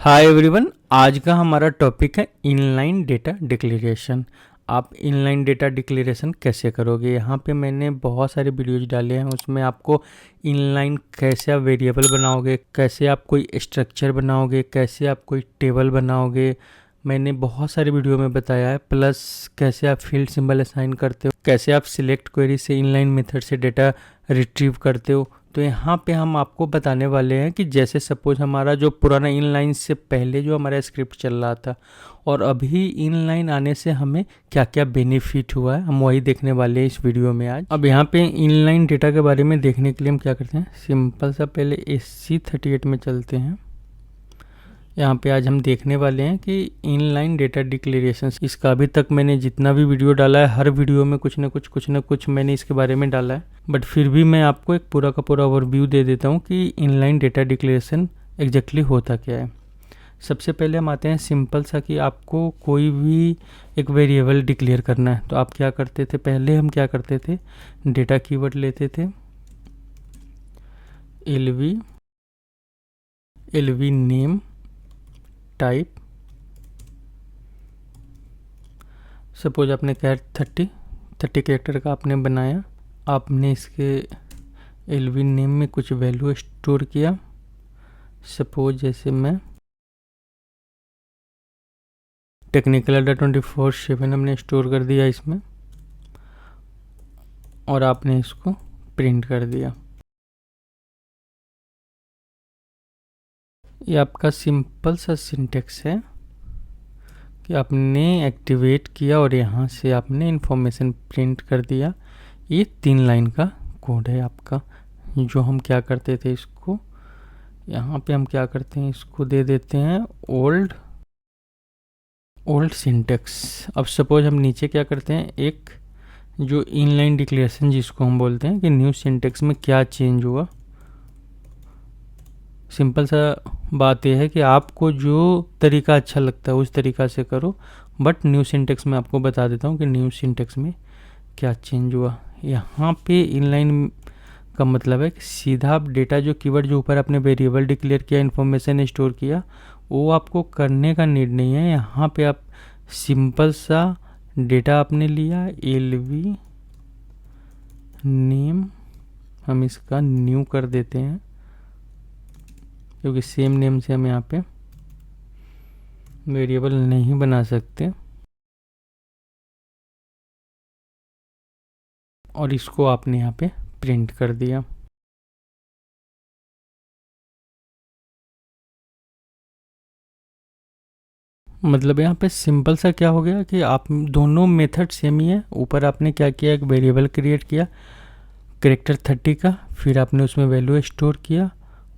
Hi everyone, आज का हमारा टॉपिक है इनलाइन डेटा डिक्लेरेशन। आप इनलाइन डेटा डिक्लेरेशन कैसे करोगे। यहाँ पे मैंने बहुत सारे वीडियोज डाले हैं, उसमें आपको इनलाइन कैसे आप वेरिएबल बनाओगे, कैसे आप कोई स्ट्रक्चर बनाओगे, कैसे आप कोई टेबल बनाओगे, मैंने बहुत सारे वीडियो में बताया है। प्लस कैसे आप फील्ड सिंबल असाइन करते हो, कैसे आप सिलेक्ट क्वेरी से इनलाइन मेथड से डेटा रिट्रीव करते हो। तो यहाँ पे हम आपको बताने वाले हैं कि जैसे सपोज हमारा जो पुराना इनलाइन से पहले जो हमारा स्क्रिप्ट चल रहा था और अभी इनलाइन आने से हमें क्या क्या बेनिफिट हुआ है, हम वही देखने वाले हैं इस वीडियो में आज। अब यहाँ पे इनलाइन डेटा के बारे में देखने के लिए हम क्या करते हैं, सिंपल सा पहले SC38 में चलते हैं। यहाँ पे आज हम देखने वाले हैं कि इनलाइन डेटा डिक्लेरेशन, इसका अभी तक मैंने जितना भी वीडियो डाला है हर वीडियो में कुछ ना कुछ मैंने इसके बारे में डाला है, बट फिर भी मैं आपको एक पूरा का पूरा ओवरव्यू दे देता हूँ कि इनलाइन डेटा डिक्लेरेशन एग्जैक्टली होता क्या है। सबसे पहले हम आते हैं सिंपल सा कि आपको कोई भी एक वेरिएबल डिक्लेयर करना है तो आप क्या करते थे, पहले हम क्या करते थे, डेटा कीवर्ड लेते थे एलवी नेम टाइप। सपोज आपने कहा 30 कैरेक्टर का आपने बनाया, आपने इसके एलवी नेम में कुछ वैल्यू स्टोर किया। सपोज जैसे मैं टेक्निकल अड्डा 24/7 हमने स्टोर कर दिया इसमें और आपने इसको प्रिंट कर दिया। ये आपका सिंपल सा सिंटेक्स है कि आपने एक्टिवेट किया और यहाँ से आपने इंफॉर्मेशन प्रिंट कर दिया। ये 3 लाइन का कोड है आपका। जो हम क्या करते थे, इसको यहाँ पे हम क्या करते हैं, इसको दे देते हैं ओल्ड सिंटेक्स। अब सपोज हम नीचे क्या करते हैं, एक जो इनलाइन डिक्लेरेशन जिसको हम बोलते हैं कि न्यू सिंटेक्स में क्या चेंज हुआ। सिंपल सा बात यह है कि आपको जो तरीका अच्छा लगता है उस तरीका से करो, बट न्यू सिंटेक्स में आपको बता देता हूँ कि न्यू सिंटेक्स में क्या चेंज हुआ। यहाँ पे इनलाइन का मतलब है कि सीधा आप डेटा जो कीवर्ड जो ऊपर आपने वेरिएबल डिक्लेयर किया, इन्फॉर्मेशन स्टोर किया, वो आपको करने का नीड नहीं है। यहाँ पे आप सिंपल सा डेटा आपने लिया, एलवी नेम हम इसका न्यू कर देते हैं क्योंकि सेम नेम से हम यहाँ पे वेरिएबल नहीं बना सकते। और इसको आपने यहाँ पे प्रिंट कर दिया। मतलब यहाँ पे सिंपल सा क्या हो गया कि आप दोनों मेथड सेम ही है। ऊपर आपने क्या किया, एक वेरिएबल क्रिएट किया कैरेक्टर 30 का, फिर आपने उसमें वैल्यू स्टोर किया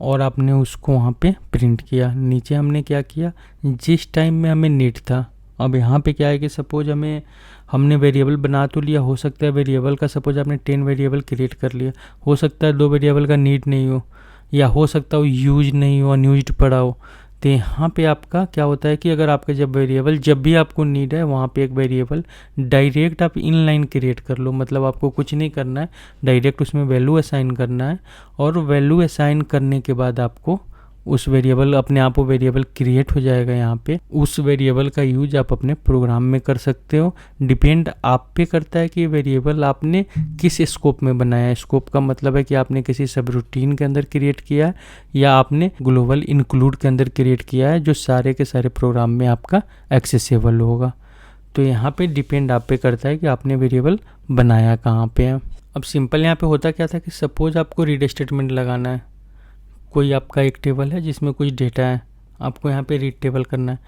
और आपने उसको वहाँ पे प्रिंट किया। नीचे हमने क्या किया, जिस टाइम में हमें नीड था। अब यहाँ पे क्या है कि सपोज हमने वेरिएबल बना तो लिया, हो सकता है वेरिएबल का सपोज आपने 10 वेरिएबल क्रिएट कर लिया, हो सकता है 2 वेरिएबल का नीड नहीं हो, या हो सकता हो यूज नहीं हो, अनयूज्ड पड़ा हो। तो यहाँ पे आपका क्या होता है कि अगर आपका जब भी आपको नीड है वहाँ पे एक वेरिएबल डायरेक्ट आप इनलाइन क्रिएट कर लो। मतलब आपको कुछ नहीं करना है, डायरेक्ट उसमें वैल्यू असाइन करना है और वैल्यू असाइन करने के बाद आपको उस वेरिएबल अपने आप वो वेरिएबल क्रिएट हो जाएगा। यहाँ पे उस वेरिएबल का यूज आप अपने प्रोग्राम में कर सकते हो। डिपेंड आप पे करता है कि वेरिएबल आपने किस स्कोप में बनाया है। स्कोप का मतलब है कि आपने किसी सब रूटीन के अंदर क्रिएट किया है या आपने ग्लोबल इंक्लूड के अंदर क्रिएट किया है, जो सारे के सारे प्रोग्राम में आपका एक्सेसिबल होगा। तो यहाँ पे डिपेंड आप पे करता है कि आपने वेरिएबल बनाया कहाँ पे है। अब सिंपल यहाँ पे होता क्या था कि सपोज आपको रीड स्टेटमेंट लगाना है। कोई आपका एक टेबल है जिसमें कुछ डेटा है, आपको यहाँ पे रीड टेबल करना है।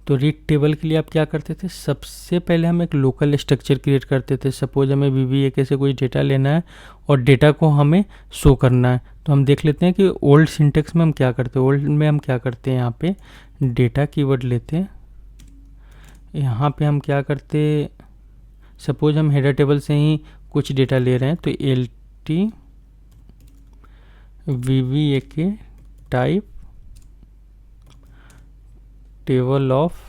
तो रीड टेबल के लिए आप क्या करते थे, सबसे पहले हम एक लोकल स्ट्रक्चर क्रिएट करते थे। सपोज हमें VBAK से कोई डेटा लेना है और डेटा को हमें शो करना है। तो हम देख लेते हैं कि ओल्ड सिंटेक्स में हम क्या करते हैं। ओल्ड में हम क्या करते हैं, यहाँ पे डेटा कीवर्ड लेते हैं। यहाँ पे हम क्या करते, सपोज हम हेडर टेबल से ही कुछ डेटा ले रहे हैं तो LT VBAK type table of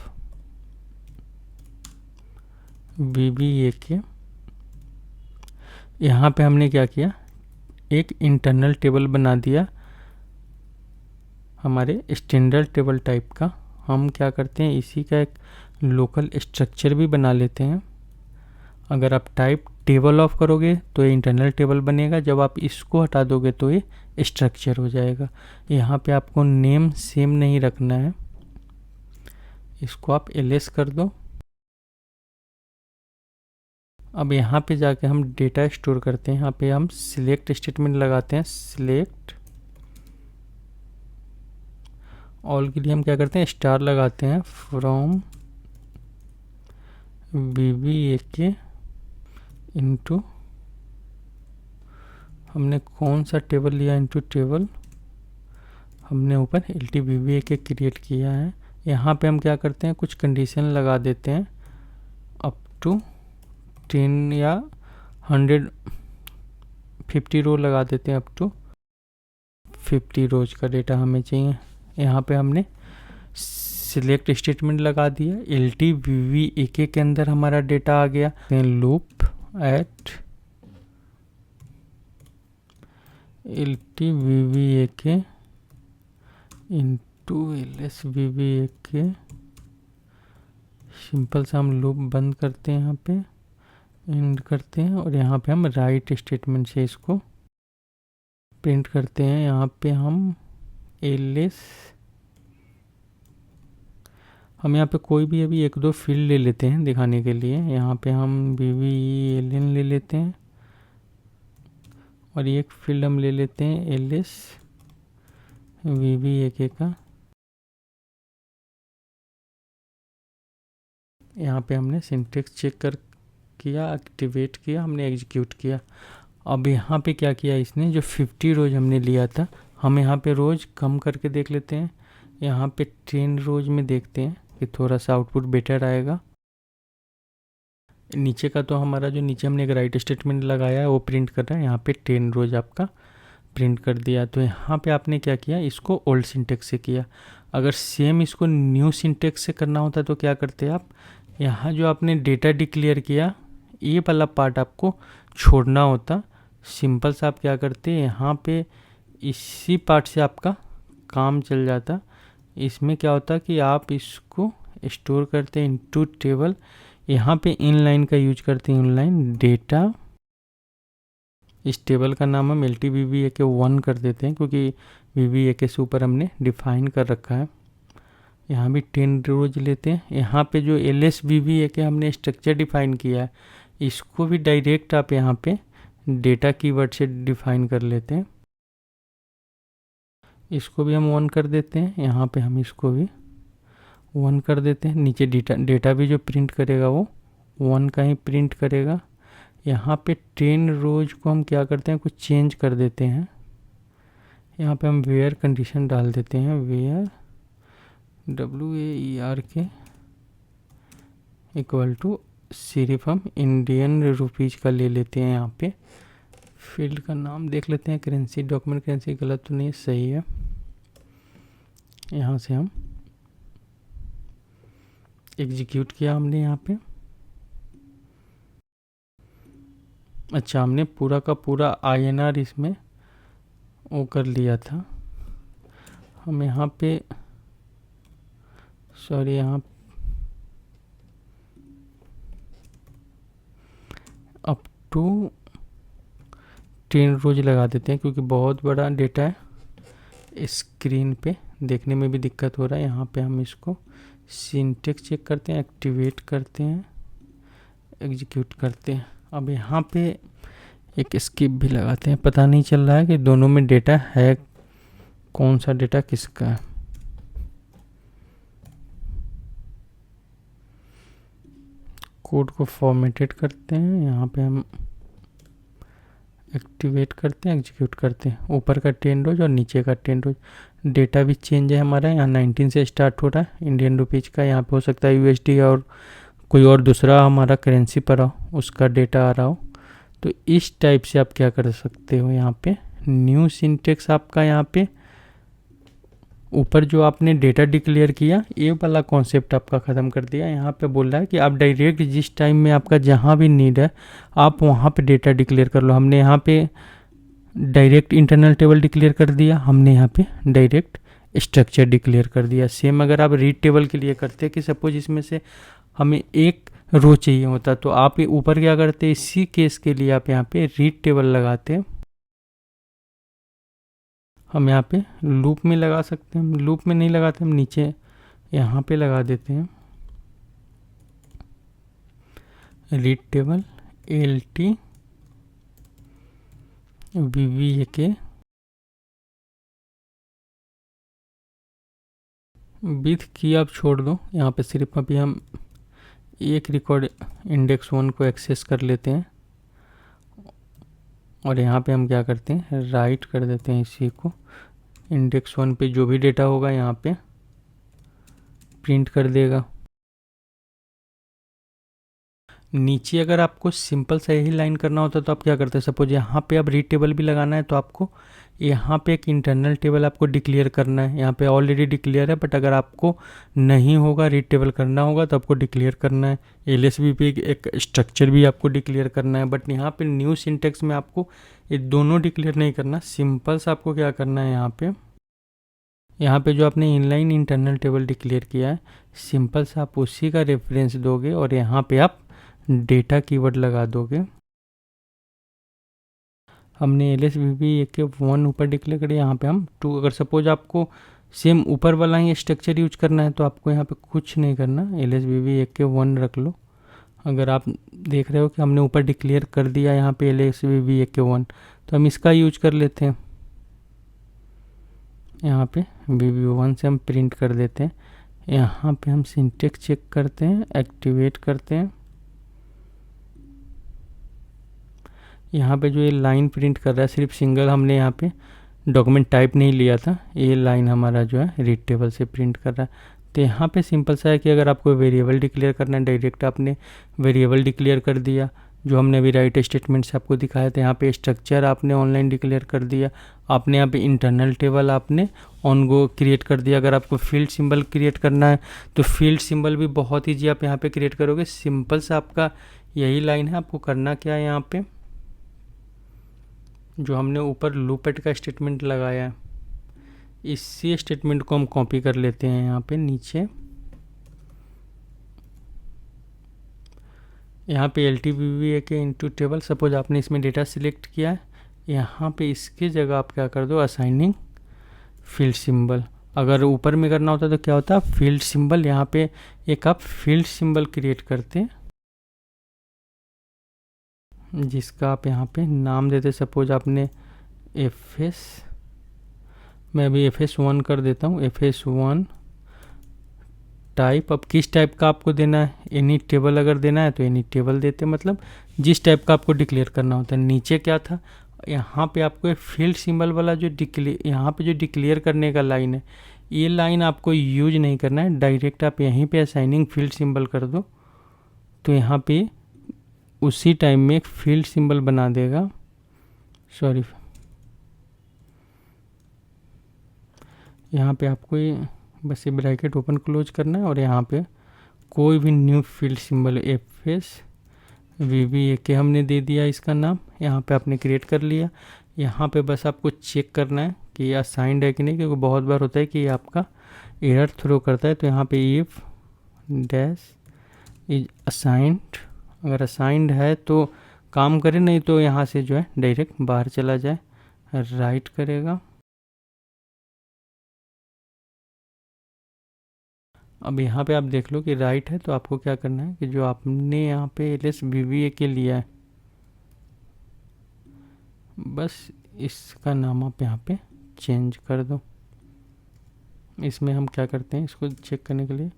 VBAK। यहाँ पे हमने क्या किया, एक इंटरनल टेबल बना दिया। हमारे स्टैंडर्ड टेबल टाइप का। हम क्या करते हैं, इसी का एक लोकल स्ट्रक्चर भी बना लेते हैं। अगर आप टाइप टेबल ऑफ करोगे तो ये इंटरनल टेबल बनेगा, जब आप इसको हटा दोगे तो ये स्ट्रक्चर हो जाएगा। यहाँ पे आपको नेम सेम नहीं रखना है, इसको आप एलएस कर दो। अब यहाँ पे जाके हम डेटा स्टोर करते हैं। यहाँ पे हम सिलेक्ट स्टेटमेंट लगाते हैं, सिलेक्ट ऑल के लिए हम क्या करते हैं, स्टार लगाते हैं फ्रॉम VBAK इनटू, हमने कौन सा टेबल लिया, इनटू टेबल हमने ऊपर LTVBAK क्रिएट किया है। यहाँ पे हम क्या करते हैं, कुछ कंडीशन लगा देते हैं, अप टू 10 या 150 रो लगा देते हैं, अप टू 50 रोज का डेटा हमें चाहिए। यहाँ पे हमने सिलेक्ट स्टेटमेंट लगा दिया, LTVBAK के अंदर हमारा डेटा आ गया। Loop at LTVBAK into LSVBAK, simple सा हम लूप बंद करते हैं, यहाँ पे एंड करते हैं और यहाँ पे हम राइट स्टेटमेंट से इसको प्रिंट करते हैं। यहाँ पे हम एलएस, हम यहाँ पे कोई भी अभी 1-2 फील्ड ले लेते हैं दिखाने के लिए। यहाँ पे हम VBELN ले लेते हैं और एक फील्ड हम ले लेते हैं LSVBAK का। यहाँ पे हमने सिंटेक्स चेक कर किया, एक्टिवेट किया, हमने एग्जीक्यूट किया। अब यहाँ पे क्या किया इसने, जो 50 रोज हमने लिया था, हम यहाँ पे रोज कम करके देख लेते हैं। यहाँ पे 10 रोज में देखते हैं कि थोड़ा सा आउटपुट बेटर आएगा। नीचे का तो हमारा जो नीचे हमने एक राइट स्टेटमेंट लगाया है वो प्रिंट कर रहा है, यहाँ पे 10 रोज आपका प्रिंट कर दिया। तो यहाँ पे आपने क्या किया, इसको ओल्ड सिंटेक्स से किया। अगर सेम इसको न्यू सिंटेक्स से करना होता तो क्या करते आप, यहाँ जो आपने डेटा डिक्लेयर किया ये वाला पार्ट आपको छोड़ना होता। सिंपल सा आप क्या करते, यहाँ पे इसी पार्ट से आपका काम चल जाता। इसमें क्या होता कि आप इसको स्टोर करते हैं इनटू टेबल, यहाँ पे इनलाइन का यूज करते हैं, इनलाइन डेटा। इस टेबल का नाम हम LTVBAK 1 कर देते हैं क्योंकि VBAK से ऊपर हमने डिफाइन कर रखा है। यहाँ भी 10 रोज लेते हैं। यहाँ पे जो LSVBAK हमने स्ट्रक्चर डिफाइन किया है, इसको भी डायरेक्ट आप यहाँ पे डेटा कीवर्ड से डिफाइन कर लेते हैं। इसको भी हम 1 कर देते हैं, यहाँ पे हम इसको भी 1 कर देते हैं। नीचे डेटा भी जो प्रिंट करेगा वो 1 का ही प्रिंट करेगा। यहाँ पे 10 रोज को हम क्या करते हैं, कुछ चेंज कर देते हैं। यहाँ पे हम वेयर कंडीशन डाल देते हैं, वेयर WAER इक्वल टू, सिर्फ हम इंडियन रुपीज का ले लेते हैं। यहाँ पे फील्ड का नाम देख लेते हैं, करेंसी, डॉक्यूमेंट करेंसी, गलत तो नहीं, सही है। यहाँ से हम एग्जीक्यूट किया हमने यहाँ पे। अच्छा, हमने पूरा का पूरा INR इसमें वो कर लिया था। हम यहाँ पे सॉरी, यहाँ अप टू 10 रोज लगा देते हैं क्योंकि बहुत बड़ा डेटा है, स्क्रीन पे देखने में भी दिक्कत हो रहा है। यहाँ पे हम इसको सिंटेक्स चेक करते हैं, एक्टिवेट करते हैं, एग्जीक्यूट करते हैं। अब यहाँ पे एक स्किप भी लगाते हैं, पता नहीं चल रहा है कि दोनों में डेटा है, कौन सा डेटा किसका है। कोड को फॉर्मेटेड करते हैं, यहाँ पे हम एक्टिवेट करते हैं, एग्जीक्यूट करते हैं। ऊपर का 10 रोज और नीचे का 10 रोज। डेटा भी चेंज है हमारा, यहाँ 19 से स्टार्ट हो रहा है इंडियन रुपीज का। यहाँ पे हो सकता है USD और कोई और दूसरा हमारा करेंसी पर हो, उसका डेटा आ रहा हो। तो इस टाइप से आप क्या कर सकते हो, यहाँ पे न्यू सिंटेक्स आपका, यहाँ पे ऊपर जो आपने डेटा डिक्लेयर किया ये वाला कॉन्सेप्ट आपका ख़त्म कर दिया। यहाँ पे बोल रहा है कि आप डायरेक्ट जिस टाइम में आपका जहाँ भी नीड है आप वहाँ पे डेटा डिक्लेयर कर लो। हमने यहाँ पे डायरेक्ट इंटरनल टेबल डिक्लेयर कर दिया, हमने यहाँ पे डायरेक्ट स्ट्रक्चर डिक्लेयर कर दिया। सेम अगर आप रीड टेबल के लिए करते कि सपोज इसमें से हमें एक रो चाहिए होता, तो आप ऊपर क्या करते, इसी केस के लिए आप यहाँ पे रीड टेबल लगाते हैं। हम यहाँ पे लूप में लगा सकते हैं, हम लूप में नहीं लगाते, हम नीचे यहाँ पे लगा देते हैं read table LT VBAK with की आप छोड़ दो। यहाँ पे सिर्फ अभी हम एक रिकॉर्ड इंडेक्स 1 को एक्सेस कर लेते हैं और यहाँ पे हम क्या करते हैं, राइट कर देते हैं इसी को। इंडेक्स 1 पे जो भी डेटा होगा यहाँ पे प्रिंट कर देगा। नीचे अगर आपको सिंपल सा यही लाइन करना होता तो आप क्या करते हैं, सपोज यहाँ पे अब रीड टेबल भी लगाना है तो आपको यहाँ पे एक इंटरनल टेबल आपको डिक्लेयर करना है। यहाँ पे ऑलरेडी डिक्लेयर है, बट अगर आपको नहीं होगा, रीड टेबल करना होगा तो आपको डिक्लेयर करना है। LSB पे एक स्ट्रक्चर भी आपको डिक्लेयर करना है, बट यहाँ पे न्यू सिंटेक्स में आपको ये दोनों डिक्लेयर नहीं करना। सिंपल सा आपको क्या करना है, यहाँ पे जो आपने इनलाइन इंटरनल टेबल डिक्लेयर किया है, सिंपल सा आप उसी का रेफरेंस दोगे और यहाँ पे आप डेटा कीवर्ड लगा दोगे। हमने LSVB 1 ऊपर डिक्लेयर करें, यहाँ पे हम 2। अगर सपोज आपको सेम ऊपर वाला ही स्ट्रक्चर यूज करना है तो आपको यहाँ पे कुछ नहीं करना, LSVB 1 रख लो। अगर आप देख रहे हो कि हमने ऊपर डिक्लेयर कर दिया यहाँ पे LSVB 1, तो हम इसका यूज कर लेते हैं। यहाँ पे VB1 से हम प्रिंट कर देते हैं। यहाँ पे हम सिंटेक्स चेक करते हैं, एक्टिवेट करते हैं। यहाँ पे जो ये लाइन प्रिंट कर रहा है सिर्फ सिंगल, हमने यहाँ पे डॉक्यूमेंट टाइप नहीं लिया था, ये लाइन हमारा जो है रीड टेबल से प्रिंट कर रहा है। तो यहाँ पे सिंपल सा है कि अगर आपको वेरिएबल डिक्लेयर करना है, डायरेक्ट आपने वेरिएबल डिक्लेयर कर दिया, जो हमने अभी राइट स्टेटमेंट से आपको दिखाया था। यहाँ पे स्ट्रक्चर आपने ऑनलाइन डिक्लेयर कर दिया, आपने यहाँ पे इंटरनल टेबल आपने ऑन गो क्रिएट कर दिया। अगर आपको फील्ड सिंबल क्रिएट करना है तो फील्ड सिंबल भी बहुत ईजी आप यहाँ पे क्रिएट करोगे। सिंपल सा आपका यही लाइन है। आपको करना क्या है, यहाँ पे जो हमने ऊपर लूपेट का स्टेटमेंट लगाया है, इसी स्टेटमेंट को हम कॉपी कर लेते हैं यहाँ पे नीचे। यहाँ पे LTVBA के इनटू टेबल, सपोज आपने इसमें डेटा सिलेक्ट किया है, यहाँ पे इसके जगह आप क्या कर दो, असाइनिंग फील्ड सिंबल। अगर ऊपर में करना होता तो क्या होता, फील्ड सिंबल, यहाँ पे एक आप फील्ड सिंबल क्रिएट करते जिसका आप यहाँ पे नाम देते। सपोज आपने FS, मैं अभी FS1 कर देता हूँ, FS1 टाइप। अब किस टाइप का आपको देना है, एनी टेबल अगर देना है तो एनी टेबल देते, मतलब जिस टाइप का आपको डिक्लेयर करना होता है। नीचे क्या था, यहाँ पे आपको फील्ड सिंबल वाला जो यहाँ पे जो डिक्लेयर करने का लाइन है, ये लाइन आपको यूज नहीं करना है, डायरेक्ट आप यहीं पे असाइनिंग फील्ड सिंबल कर दो तो यहाँ पे उसी टाइम में एक फील्ड सिंबल बना देगा। सॉरी, यहाँ पे आपको ये बस ये ब्रैकेट ओपन क्लोज करना है और यहाँ पे कोई भी न्यू फील्ड सिंबल FSVBA हमने दे दिया इसका नाम, यहाँ पे आपने क्रिएट कर लिया। यहाँ पे बस आपको चेक करना है कि ये असाइंड है कि नहीं, क्योंकि बहुत बार होता है कि ये आपका एरर थ्रो करता है। तो यहाँ पे इफ डैश इज असाइंड, अगर असाइंड है तो काम करे, नहीं तो यहाँ से जो है डायरेक्ट बाहर चला जाए, राइट करेगा। अब यहाँ पे आप देख लो कि राइट है, तो आपको क्या करना है कि जो आपने यहाँ पे LSVBA के लिया है, बस इसका नाम आप यहाँ पे चेंज कर दो। इसमें हम क्या करते हैं, इसको चेक करने के लिए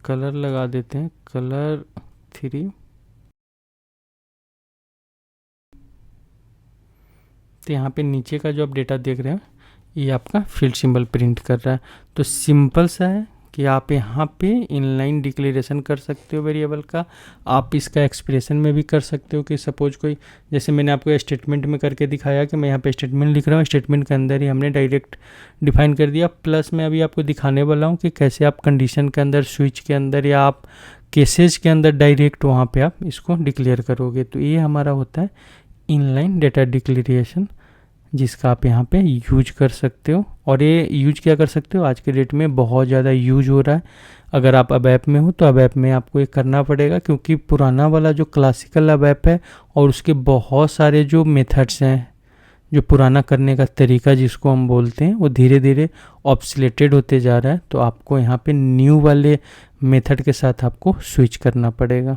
कलर लगा देते हैं, कलर 3। तो यहाँ पे नीचे का जो आप डेटा देख रहे हैं ये आपका फील्ड सिंबल प्रिंट कर रहा है। तो सिंपल सा है कि आप यहाँ पे इनलाइन डिक्लेरेशन कर सकते हो वेरिएबल का। आप इसका एक्सप्रेशन में भी कर सकते हो कि सपोज कोई, जैसे मैंने आपको स्टेटमेंट में करके दिखाया कि मैं यहाँ पे स्टेटमेंट लिख रहा हूँ, स्टेटमेंट के अंदर ही हमने डायरेक्ट डिफाइन कर दिया। प्लस मैं अभी आपको दिखाने वाला हूँ कि कैसे आप कंडीशन के अंदर, स्विच के अंदर या आप केसेज के अंदर डायरेक्ट वहाँ पे आप इसको डिक्लेयर करोगे। तो ये हमारा होता है इनलाइन डेटा डिक्लेरेशन। जिसका आप यहाँ पे यूज कर सकते हो। और ये यूज क्या कर सकते हो, आज के डेट में बहुत ज़्यादा यूज हो रहा है। अगर आप अब ऐप में हो तो अब ऐप में आपको ये करना पड़ेगा, क्योंकि पुराना वाला जो क्लासिकल अब ऐप है और उसके बहुत सारे जो मेथड्स हैं, जो पुराना करने का तरीका जिसको हम बोलते हैं, वो धीरे धीरे ऑब्सलेटेड होते जा रहा है। तो आपको यहाँ पे न्यू वाले मेथड के साथ आपको स्विच करना पड़ेगा।